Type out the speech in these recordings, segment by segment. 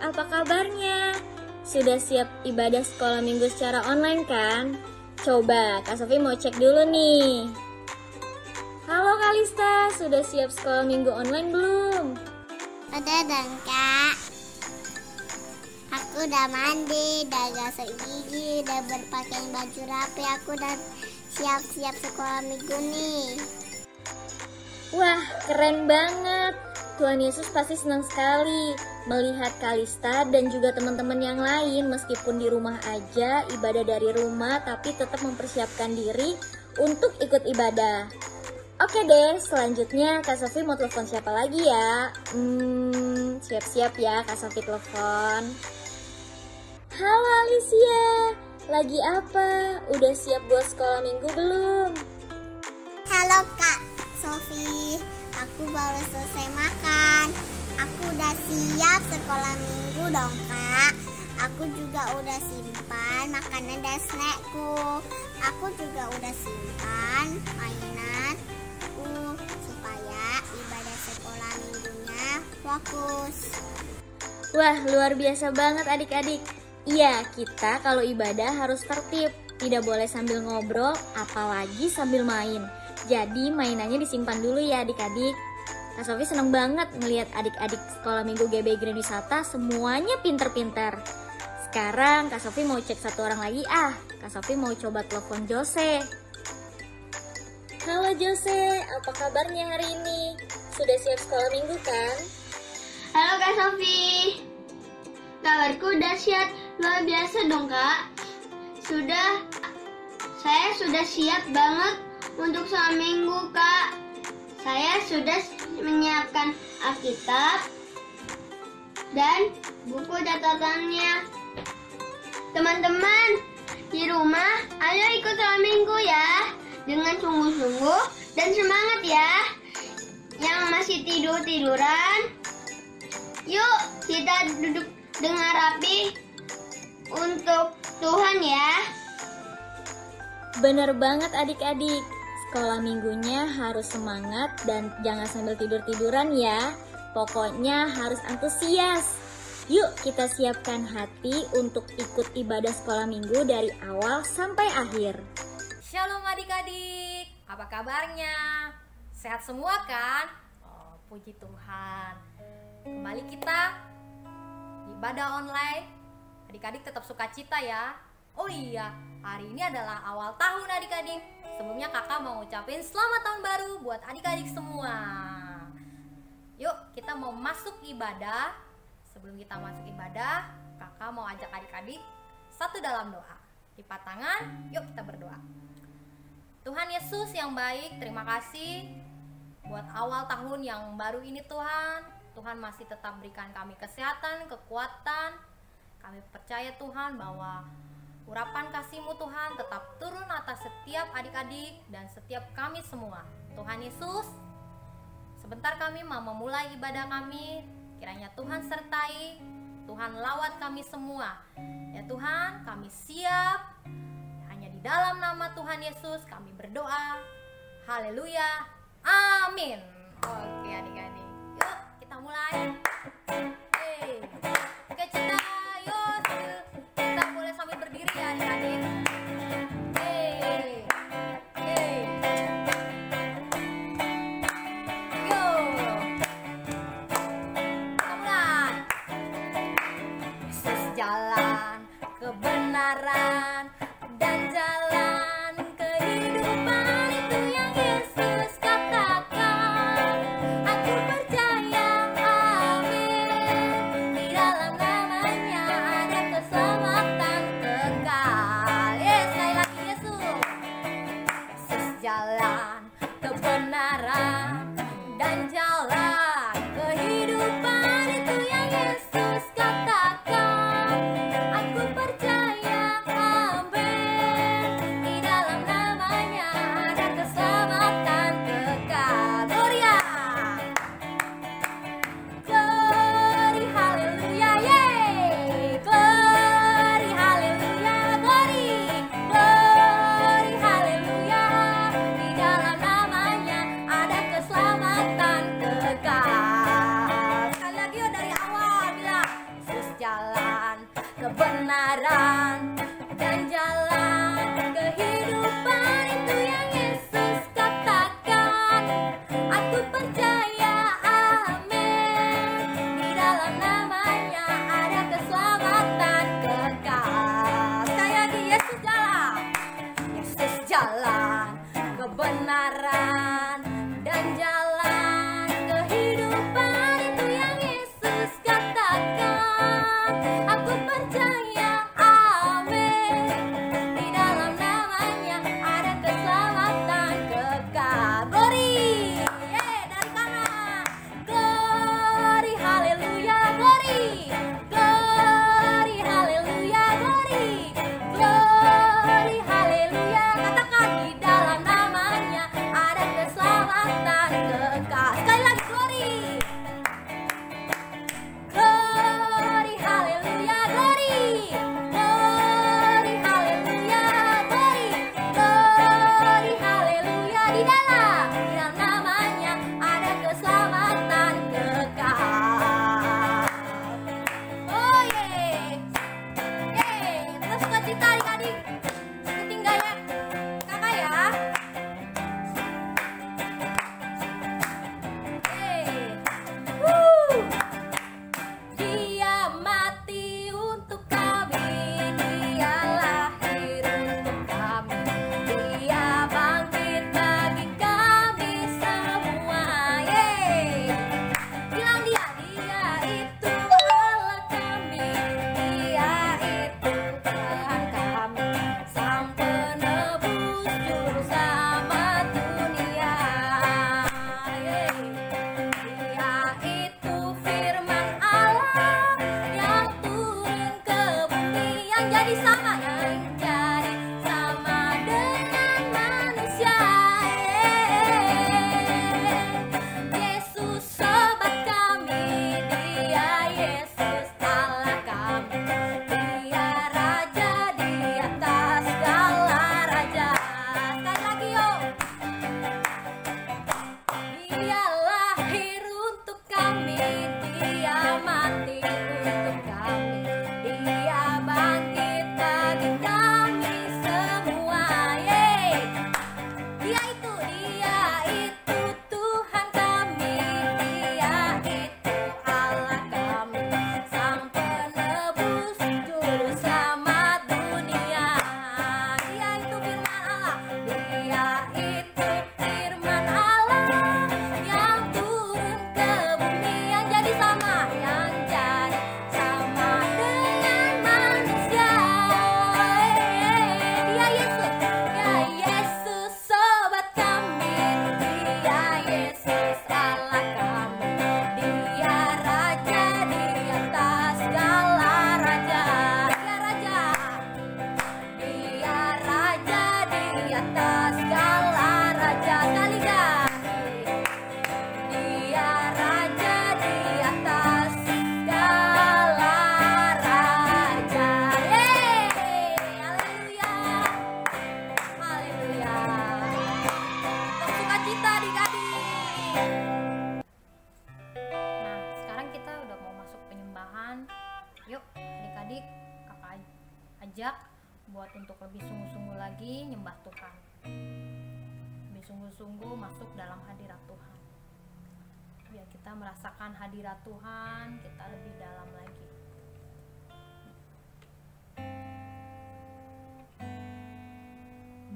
apa kabarnya? Sudah siap ibadah sekolah minggu secara online kan? Coba, Kak Sofi mau cek dulu nih. Halo Kalista, sudah siap sekolah minggu online belum? Udah dong Kak. Aku udah mandi, udah gosok gigi, udah berpakaian baju rapi. Aku udah siap-siap sekolah minggu nih. Wah, keren banget. Tuhan Yesus pasti senang sekali melihat Kalista dan juga teman-teman yang lain meskipun di rumah aja, ibadah dari rumah, tapi tetap mempersiapkan diri untuk ikut ibadah. Oke deh, selanjutnya Kak Sofi mau telepon siapa lagi ya? Siap-siap ya Kak Sofi telepon. Halo Alicia, lagi apa? Udah siap buat sekolah minggu belum? Halo Kak Sofi, aku baru selesai makan. Aku udah siap sekolah minggu dong Kak. Aku juga udah simpan makanan dan snackku. Aku juga udah simpan mainanku supaya ibadah sekolah minggunya fokus. Wah, luar biasa banget adik-adik. Iya, kita kalau ibadah harus tertib. Tidak boleh sambil ngobrol, apalagi sambil main. Jadi mainannya disimpan dulu ya adik-adik. Kak Sofi seneng banget ngelihat adik-adik sekolah minggu GB Grand Wisata semuanya pinter-pinter. Sekarang Kak Sofi mau cek satu orang lagi Kak Sofi mau coba telepon Jose. Halo Jose, apa kabarnya hari ini? Sudah siap sekolah minggu kan? Halo Kak Sofi. Kabarku dahsyat, luar biasa dong Kak. Saya sudah siap banget untuk sekolah minggu Kak. Saya sudah menyiapkan Alkitab dan buku catatannya. Teman-teman di rumah, ayo ikut sekolah minggu ya, dengan sungguh-sungguh dan semangat ya. Yang masih tiduran, yuk kita duduk dengan rapi untuk Tuhan ya. Bener banget adik-adik. Sekolah minggunya harus semangat dan jangan sambil tidur-tiduran ya. Pokoknya harus antusias. Yuk kita siapkan hati untuk ikut ibadah sekolah minggu dari awal sampai akhir. Shalom adik-adik, apa kabarnya? Sehat semua kan? Oh, puji Tuhan. Kembali kita ibadah online. Adik-adik tetap sukacita ya. Oh iya, hari ini adalah awal tahun adik-adik. Sebelumnya kakak mau ngucapin selamat tahun baru buat adik-adik semua. Yuk kita mau masuk ibadah. Sebelum kita masuk ibadah, kakak mau ajak adik-adik satu dalam doa. Lipat tangan, yuk kita berdoa. Tuhan Yesus yang baik, terima kasih buat awal tahun yang baru ini Tuhan. Tuhan masih tetap berikan kami kesehatan, kekuatan. Kami percaya Tuhan bahwa urapan kasih-Mu Tuhan tetap turun atas setiap adik-adik dan setiap kami semua. Tuhan Yesus, sebentar kami mau memulai ibadah kami. Kiranya Tuhan sertai, Tuhan lawat kami semua. Ya Tuhan, kami siap. Hanya di dalam nama Tuhan Yesus kami berdoa. Haleluya. Amin. Oke adik-adik, yuk kita mulai. Oke cinta, yuk kita boleh sambil berdiri ya adik-adik. Jalan kebenaran dan jalan kehidupan itu yang Yesus katakan. Aku percaya, amin. untuk lebih sungguh-sungguh lagi nyembah Tuhan, lebih sungguh-sungguh masuk dalam hadirat Tuhan. Biar kita merasakan hadirat Tuhan kita lebih dalam lagi.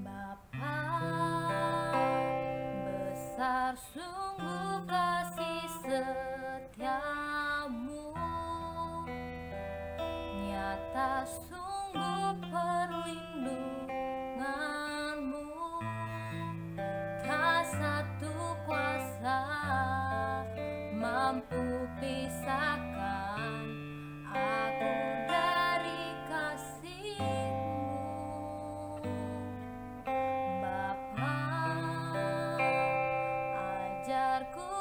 Bapa, besar sungguh kasih setiamu, nyata sungguh perlindunganmu, tak satu kuasa mampu pisahkan aku dari kasih-Mu. Bapa, ajarku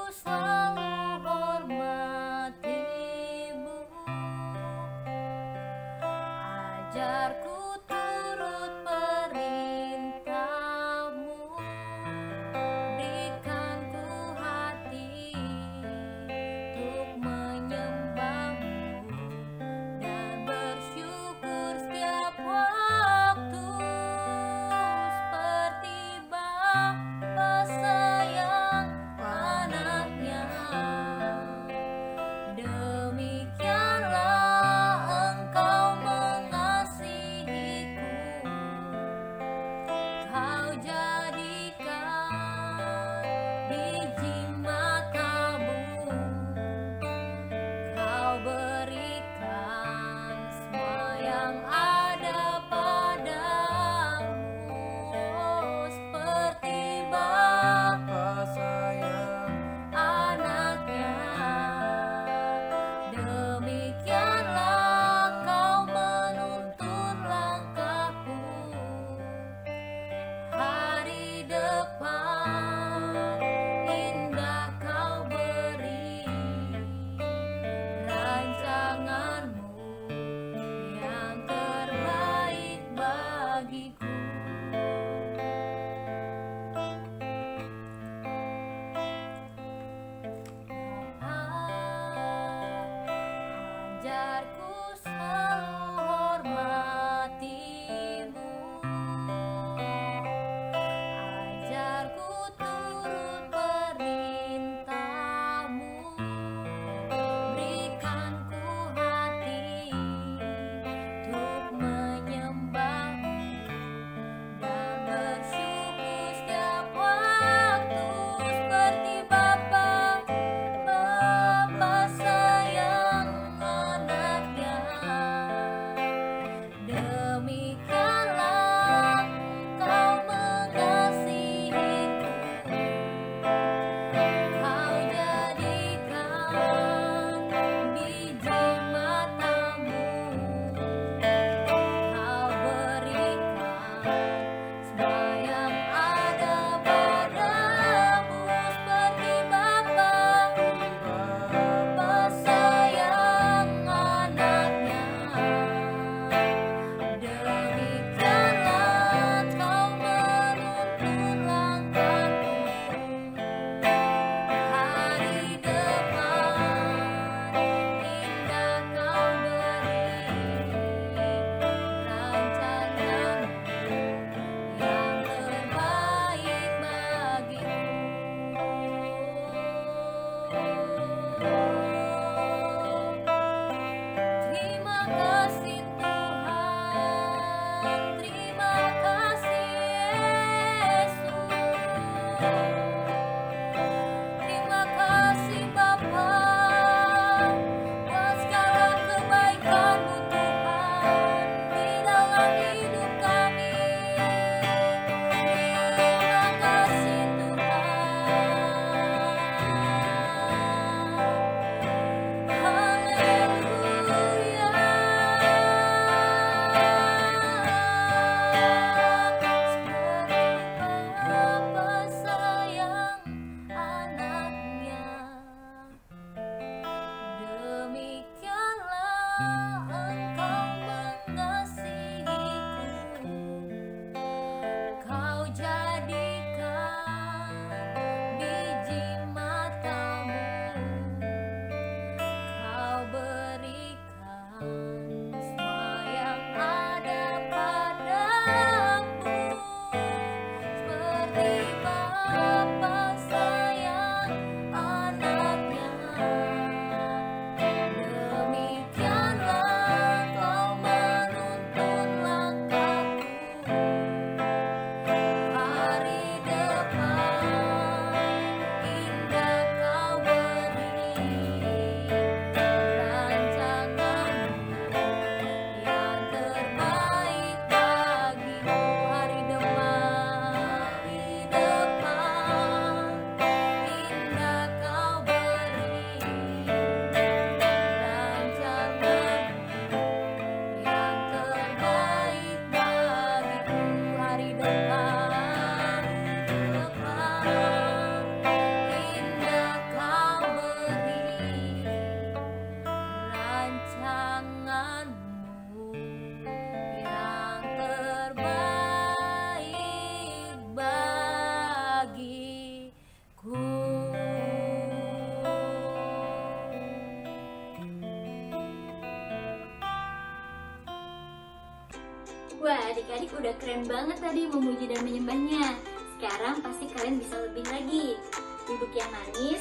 adik-adik udah keren banget tadi memuji dan menyembahnya. Sekarang pasti kalian bisa lebih lagi. Duduk yang manis,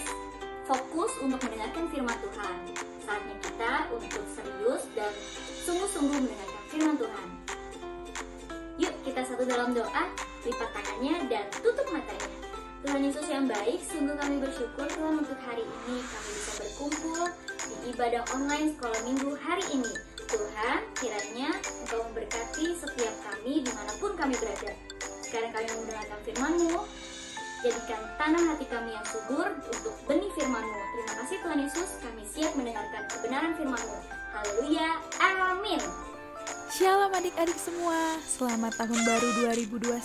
fokus untuk mendengarkan firman Tuhan. Saatnya kita untuk serius dan sungguh-sungguh mendengarkan firman Tuhan. Yuk kita satu dalam doa, lipat tangannya dan tutup matanya. Tuhan Yesus yang baik, sungguh kami bersyukur Tuhan untuk hari ini kami bisa berkumpul di ibadah online sekolah minggu hari ini. Tuhan, kiranya Engkau memberkati setiap kami dimanapun kami berada. Sekarang kami mendengarkan firman-Mu, jadikan tanah hati kami yang subur untuk benih firman-Mu. Terima kasih Tuhan Yesus, kami siap mendengarkan kebenaran firman-Mu. Haleluya, amin. Shalom adik-adik semua, selamat tahun baru 2021.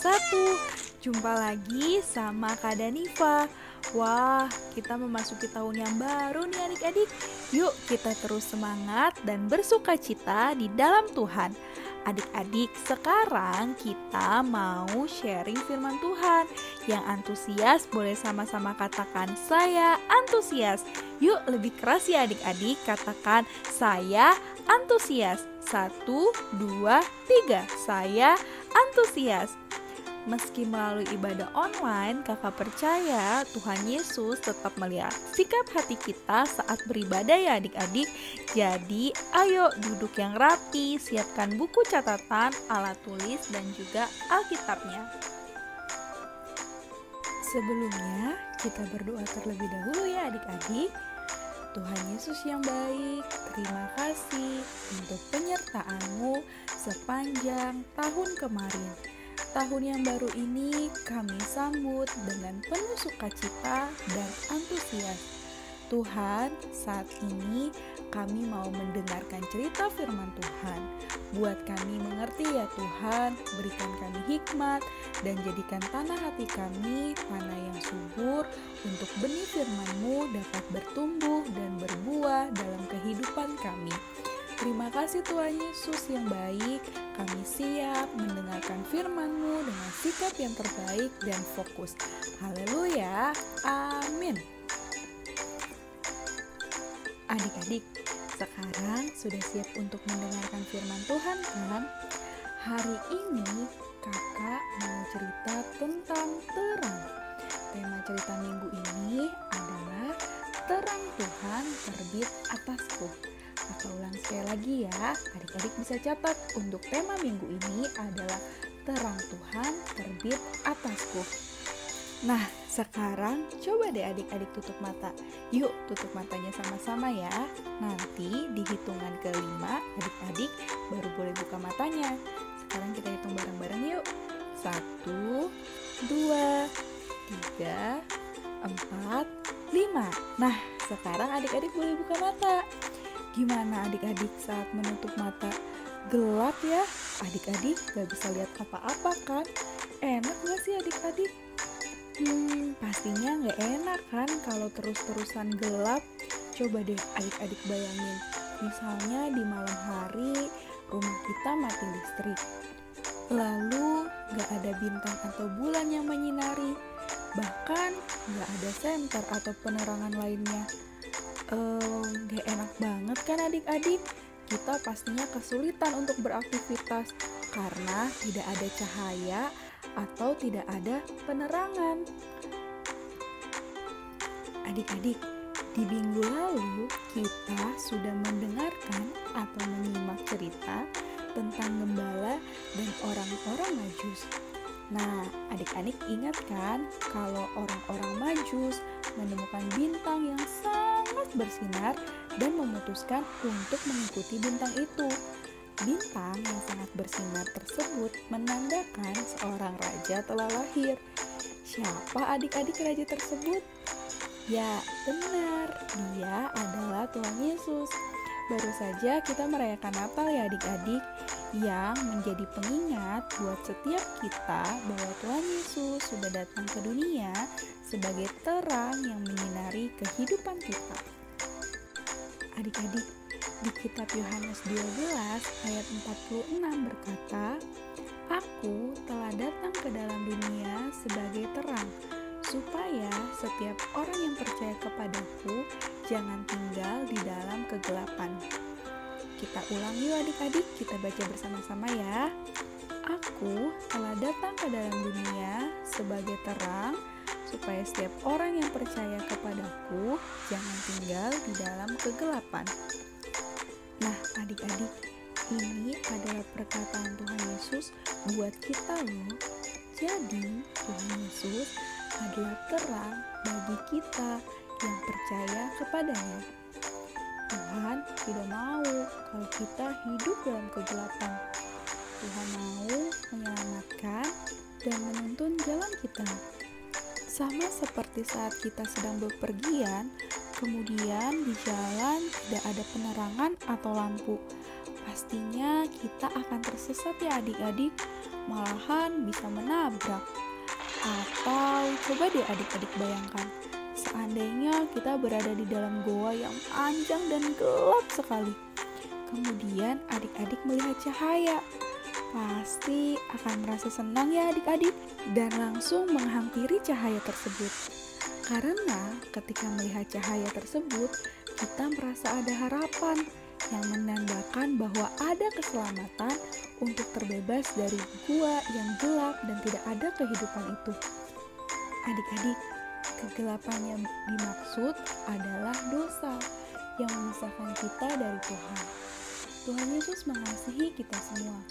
Jumpa lagi sama Kak Danifa. Wah, kita memasuki tahun yang baru nih adik-adik. Yuk kita terus semangat dan bersuka cita di dalam Tuhan. Adik-adik, sekarang kita mau sharing firman Tuhan. Yang antusias boleh sama-sama katakan saya antusias. Yuk lebih keras ya adik-adik, katakan saya antusias. 1, 2, 3, saya antusias. Meski melalui ibadah online, kakak percaya Tuhan Yesus tetap melihat sikap hati kita saat beribadah ya adik-adik. Jadi ayo duduk yang rapi, siapkan buku catatan, alat tulis, dan juga Alkitabnya. Sebelumnya kita berdoa terlebih dahulu ya adik-adik. Tuhan Yesus yang baik, terima kasih untuk penyertaan-Mu sepanjang tahun kemarin. Tahun yang baru ini kami sambut dengan penuh sukacita dan antusias. Tuhan, saat ini kami mau mendengarkan cerita firman Tuhan. Buat kami mengerti ya Tuhan, berikan kami hikmat dan jadikan tanah hati kami tanah yang subur untuk benih firman-Mu dapat bertumbuh dan berbuah dalam kehidupan kami. Terima kasih Tuhan Yesus yang baik, kami siap mendengarkan firman-Mu dengan sikap yang terbaik dan fokus. Haleluya, amin. Adik-adik, sekarang sudah siap untuk mendengarkan firman Tuhan kan? Hari ini kakak mau cerita tentang terang. Tema cerita minggu ini adalah terang Tuhan terbit atasku. Kakak ulang sekali lagi ya, adik-adik bisa catat untuk tema minggu ini adalah terang Tuhan terbit atasku. Nah, sekarang coba deh adik-adik tutup mata. Yuk tutup matanya sama-sama ya. Nanti di hitungan ke-5 adik-adik baru boleh buka matanya. Sekarang kita hitung bareng-bareng yuk. 1, 2, 3, 4, 5. Nah, sekarang adik-adik boleh buka mata. Gimana adik-adik saat menutup mata? Gelap ya? Adik-adik gak bisa lihat apa-apa kan? Enak gak sih adik-adik? Pastinya gak enak kan kalau terus-terusan gelap. Coba deh adik-adik bayangin, misalnya di malam hari rumah kita mati listrik, lalu gak ada bintang atau bulan yang menyinari, bahkan gak ada senter atau penerangan lainnya. Gak enak banget kan adik-adik? Kita pastinya kesulitan untuk beraktivitas karena tidak ada cahaya atau tidak ada penerangan. Adik-adik, di minggu lalu kita sudah mendengarkan atau menyimak cerita tentang gembala dan orang-orang Majus. Nah, adik-adik ingat kan kalau orang-orang Majus menemukan bintang yang sangat bersinar dan memutuskan untuk mengikuti bintang itu. Bintang yang sangat bersinar tersebut menandakan seorang raja telah lahir. Siapa adik-adik raja tersebut? Ya, benar, dia adalah Tuhan Yesus. Baru saja kita merayakan Natal ya adik-adik, yang menjadi pengingat buat setiap kita bahwa Tuhan Yesus sudah datang ke dunia sebagai terang yang menyinari kehidupan kita. Adik-adik, di kitab Yohanes 12 ayat 46 berkata, "Aku telah datang ke dalam dunia sebagai terang, supaya setiap orang yang percaya kepadaku jangan tinggal di dalam kegelapan." Kita ulang yuk adik-adik, kita baca bersama-sama ya. Aku telah datang ke dalam dunia sebagai terang, supaya setiap orang yang percaya kepadaku jangan tinggal di dalam kegelapan. Nah, adik-adik, ini adalah perkataan Tuhan Yesus buat kita loh. Jadi, Tuhan Yesus adalah terang bagi kita yang percaya kepadanya. Tuhan tidak mau kalau kita hidup dalam kegelapan. Tuhan mau menyelamatkan dan menuntun jalan kita. Sama seperti saat kita sedang bepergian, kemudian di jalan tidak ada penerangan atau lampu. Pastinya kita akan tersesat ya adik-adik, malahan bisa menabrak. Atau coba deh adik-adik bayangkan, seandainya kita berada di dalam goa yang panjang dan gelap sekali. Kemudian adik-adik melihat cahaya. Pasti akan merasa senang ya adik-adik dan langsung menghampiri cahaya tersebut. Karena ketika melihat cahaya tersebut, kita merasa ada harapan yang menandakan bahwa ada keselamatan untuk terbebas dari gua yang gelap dan tidak ada kehidupan itu. Adik-adik, kegelapan yang dimaksud adalah dosa yang memisahkan kita dari Tuhan. Tuhan Yesus mengasihi kita semua.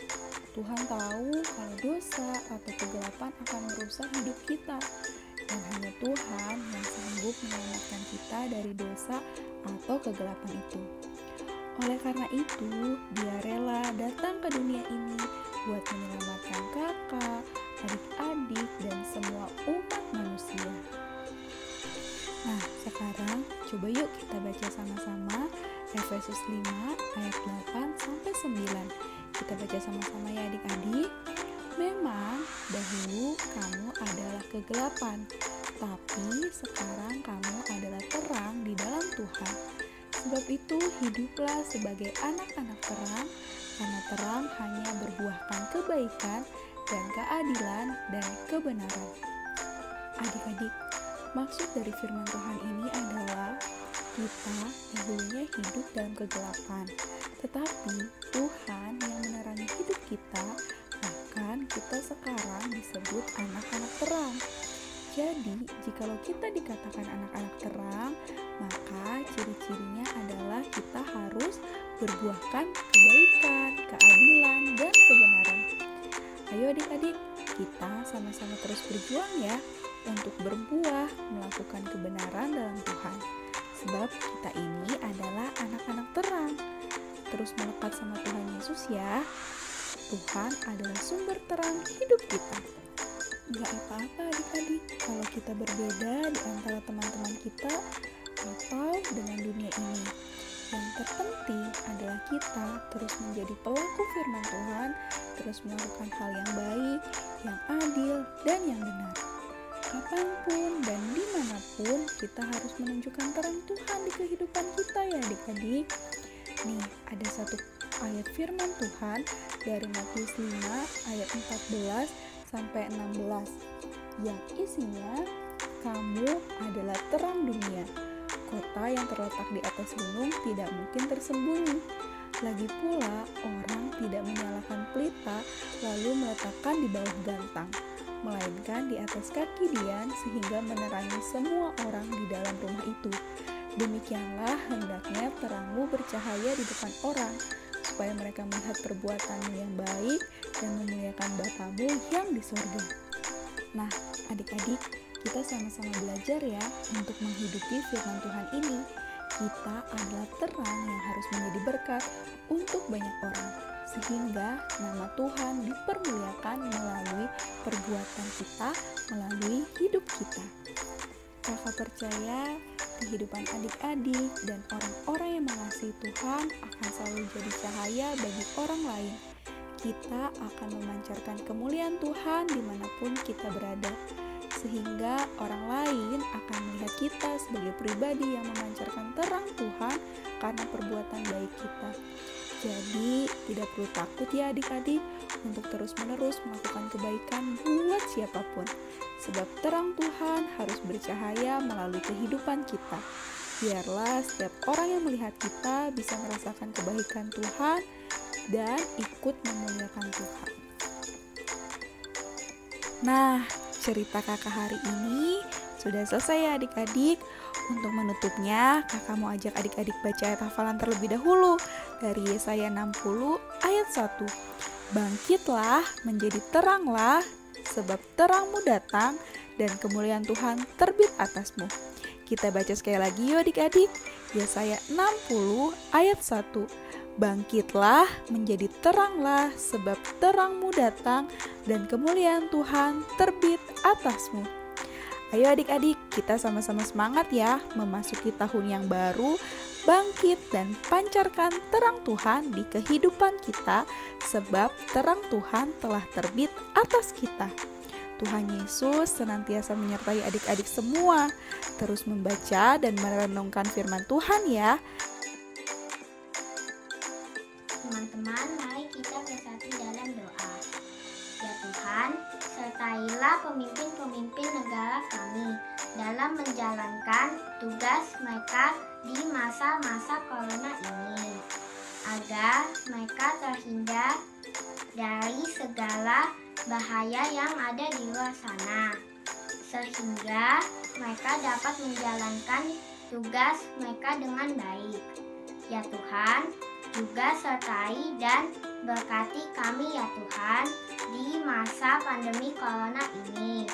Tuhan tahu kalau dosa atau kegelapan akan merusak hidup kita, dan hanya Tuhan yang sanggup menyelamatkan kita dari dosa atau kegelapan itu. Oleh karena itu, Dia rela datang ke dunia ini buat menyelamatkan kakak, adik-adik, dan semua umat manusia. Nah, sekarang coba yuk kita baca sama-sama Efesus 5 ayat 8-9. Kita baca sama-sama ya adik-adik. Memang dahulu kamu adalah kegelapan, tapi sekarang kamu adalah terang di dalam Tuhan. Sebab itu hiduplah sebagai anak-anak terang, karena terang hanya berbuahkan kebaikan dan keadilan dan kebenaran. Adik-adik, maksud dari firman Tuhan ini adalah kita dahulunya hidup dalam kegelapan, tetapi Tuhan yang menerangi hidup kita, bahkan kita sekarang disebut anak-anak terang. Jadi, jikalau kita dikatakan anak-anak terang, maka ciri-cirinya adalah kita harus berbuahkan kebaikan, keadilan, dan kebenaran. Ayo adik-adik, kita sama-sama terus berjuang ya untuk berbuah, melakukan kebenaran dalam Tuhan. Sebab kita ini adalah anak-anak terang. Terus melekat sama Tuhan Yesus ya. Tuhan adalah sumber terang hidup kita. Gak apa-apa adik-adik kalau kita berbeda di antara teman-teman kita atau dengan dunia ini. Yang terpenting adalah kita terus menjadi pelaku firman Tuhan, terus melakukan hal yang baik, yang adil, dan yang benar. Kapanpun dan dimanapun kita harus menunjukkan terang Tuhan di kehidupan kita ya adik-adik. Nih ada satu ayat firman Tuhan dari Matius 5 ayat 14-16 yang isinya, kamu adalah terang dunia. Kota yang terletak di atas gunung tidak mungkin tersembunyi. Lagi pula orang tidak menyalakan pelita lalu meletakkan di bawah gantang, melainkan di atas kaki dian sehingga menerangi semua orang di dalam rumah itu. Demikianlah hendaknya terangmu bercahaya di depan orang, supaya mereka melihat perbuatanmu yang baik dan memuliakan Bapamu yang di surga. Nah, adik-adik, kita sama-sama belajar ya untuk menghidupi firman Tuhan ini. Kita adalah terang yang harus menjadi berkat untuk banyak orang, sehingga nama Tuhan dipermuliakan melalui perbuatan kita, melalui hidup kita. Kakak percaya kehidupan adik-adik dan orang-orang yang mengasihi Tuhan akan selalu jadi cahaya bagi orang lain. Kita akan memancarkan kemuliaan Tuhan dimanapun kita berada, sehingga orang lain akan melihat kita sebagai pribadi yang memancarkan terang Tuhan karena perbuatan baik kita. Jadi tidak perlu takut ya adik-adik untuk terus-menerus melakukan kebaikan buat siapapun, sebab terang Tuhan harus bercahaya melalui kehidupan kita. Biarlah setiap orang yang melihat kita bisa merasakan kebaikan Tuhan dan ikut memuliakan Tuhan. Nah, cerita kakak hari ini sudah selesai ya adik-adik. Untuk menutupnya, kakak mau ajak adik-adik baca ayat hafalan terlebih dahulu dari Yesaya 60 ayat 1. Bangkitlah, menjadi teranglah, sebab terangmu datang dan kemuliaan Tuhan terbit atasmu. Kita baca sekali lagi yuk adik-adik. Yesaya 60 ayat 1. Bangkitlah, menjadi teranglah, sebab terangmu datang dan kemuliaan Tuhan terbit atasmu. Ayo adik-adik, kita sama-sama semangat ya memasuki tahun yang baru, bangkit dan pancarkan terang Tuhan di kehidupan kita, sebab terang Tuhan telah terbit atas kita. Tuhan Yesus senantiasa menyertai adik-adik semua. Terus membaca dan merenungkan firman Tuhan ya. Teman-teman, mari kita bersatu dalam doa. Ya Tuhan, sertailah pemimpin-pemimpin negara kami dalam menjalankan tugas mereka di masa-masa corona ini, agar mereka terhindar dari segala bahaya yang ada di luar sana, sehingga mereka dapat menjalankan tugas mereka dengan baik. Ya Tuhan, juga sertai dan berkati kami ya Tuhan di masa pandemi corona ini,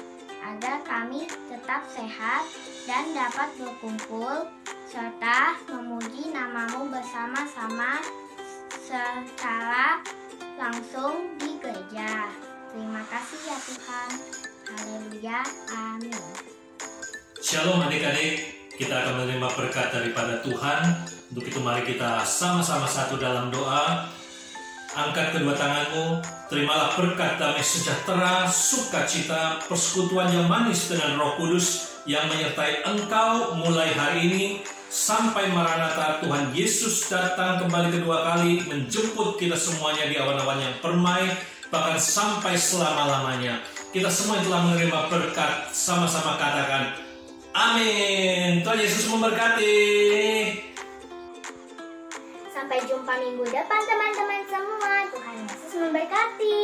agar kami tetap sehat dan dapat berkumpul serta memuji nama-Mu bersama-sama secara langsung di gereja. Terima kasih ya Tuhan. Haleluya. Amin. Shalom adik-adik, kita akan menerima berkat daripada Tuhan. Untuk itu mari kita sama-sama satu dalam doa. Angkat kedua tanganmu, terimalah berkat damai sejahtera, sukacita, persekutuan yang manis dengan Roh Kudus yang menyertai engkau mulai hari ini sampai Maranatha Tuhan Yesus datang kembali kedua kali menjemput kita semuanya di awan-awan yang permai, bahkan sampai selama-lamanya. Kita semua yang telah menerima berkat, sama-sama katakan amin. Tuhan Yesus memberkati. Sampai jumpa minggu depan teman-teman semua. Tuhan Yesus memberkati.